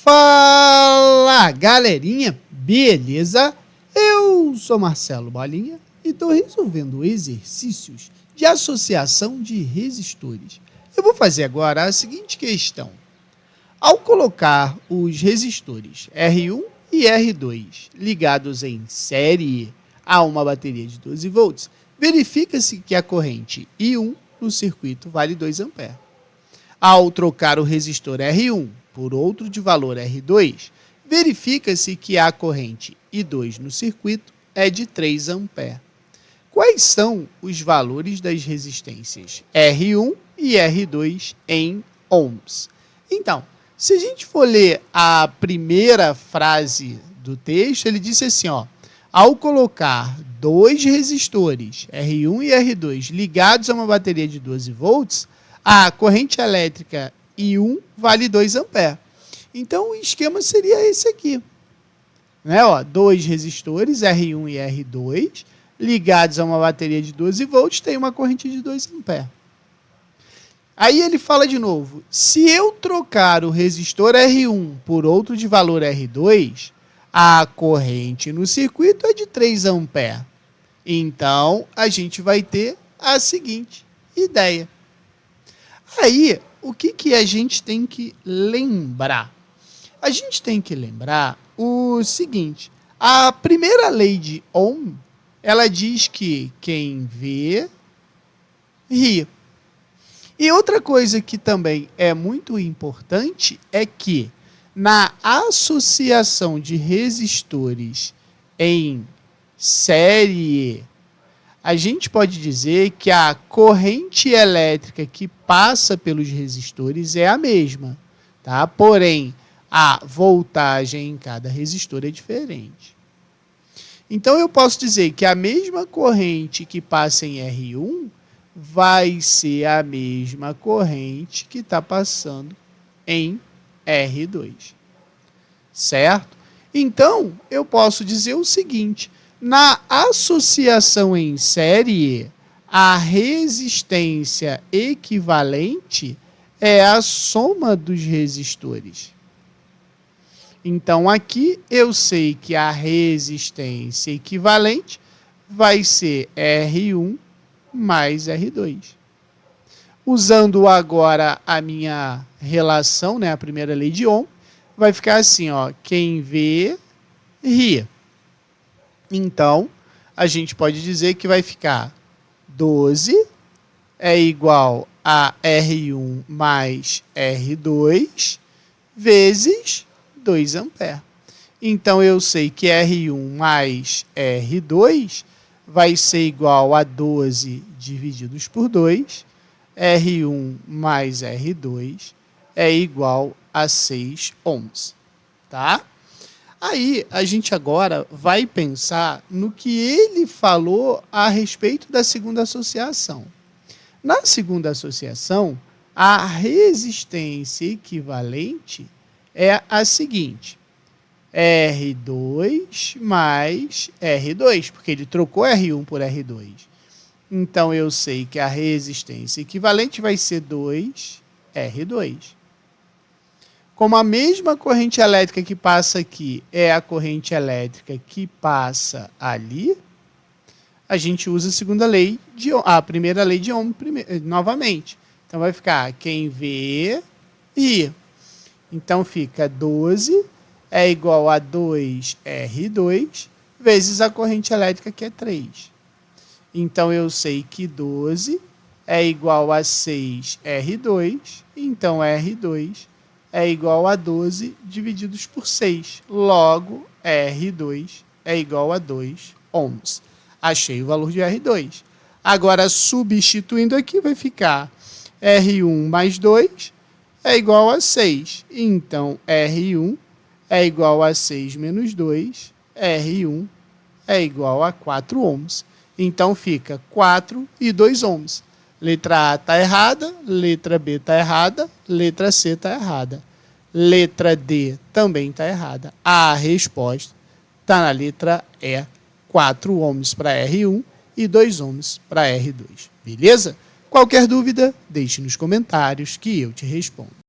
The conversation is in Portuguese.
Fala, galerinha, beleza? Eu sou Marcelo Bolinha e estou resolvendo exercícios de associação de resistores. Eu vou fazer agora a seguinte questão. Ao colocar os resistores R1 e R2 ligados em série a uma bateria de 12 volts, verifica-se que a corrente I1 no circuito vale 2 A. Ao trocar o resistor R1 por outro de valor R2, verifica-se que a corrente I2 no circuito é de 3 A. Quais são os valores das resistências R1 e R2 em ohms? Então, se a gente for ler a primeira frase do texto, ele disse assim, ao colocar dois resistores, R1 e R2, ligados a uma bateria de 12 volts, a corrente elétrica I1 vale 2 A. Então, o esquema seria esse aqui. Dois resistores, R1 e R2, ligados a uma bateria de 12 volts, tem uma corrente de 2 A. Aí ele fala de novo, se eu trocar o resistor R1 por outro de valor R2, a corrente no circuito é de 3 A. Então, a gente vai ter a seguinte ideia. Aí, o que a gente tem que lembrar? A gente tem que lembrar o seguinte, a primeira lei de Ohm, ela diz que quem vê, ri. E outra coisa que também é muito importante é que na associação de resistores em série, a gente pode dizer que a corrente elétrica que passa pelos resistores é a mesma, tá? Porém, a voltagem em cada resistor é diferente. Então, eu posso dizer que a mesma corrente que passa em R1 vai ser a mesma corrente que está passando em R2, certo? Então, eu posso dizer o seguinte, na associação em série, a resistência equivalente é a soma dos resistores. Então, aqui eu sei que a resistência equivalente vai ser R1 mais R2. Usando agora a minha relação, a primeira lei de Ohm, vai ficar assim, quem vê, ri. Então, a gente pode dizer que vai ficar 12 é igual a R1 mais R2 vezes 2 A. Então, eu sei que R1 mais R2 vai ser igual a 12 divididos por 2. R1 mais R2 é igual a 6 ohms. Tá? Aí, a gente agora vai pensar no que ele falou a respeito da segunda associação. Na segunda associação, a resistência equivalente é a seguinte, R2 mais R2, porque ele trocou R1 por R2. Então, eu sei que a resistência equivalente vai ser 2R2. Como a mesma corrente elétrica que passa aqui é a corrente elétrica que passa ali, a gente usa a segunda lei de Ohm, a primeira lei de Ohm novamente. Então, vai ficar quem vê, ri. Então, fica 12 é igual a 2R2 vezes a corrente elétrica, que é 3. Então, eu sei que 12 é igual a 6R2, então R2 é igual a 12 divididos por 6. Logo, R2 é igual a 2 ohms. Achei o valor de R2. Agora, substituindo aqui, vai ficar R1 mais 2 é igual a 6. Então, R1 é igual a 6 menos 2. R1 é igual a 4 ohms. Então, fica 4 e 2 ohms. Letra A está errada, letra B está errada, letra C está errada. Letra D também está errada. A resposta está na letra E, 4 ohms para R1 e 2 ohms para R2. Beleza? Qualquer dúvida, deixe nos comentários que eu te respondo.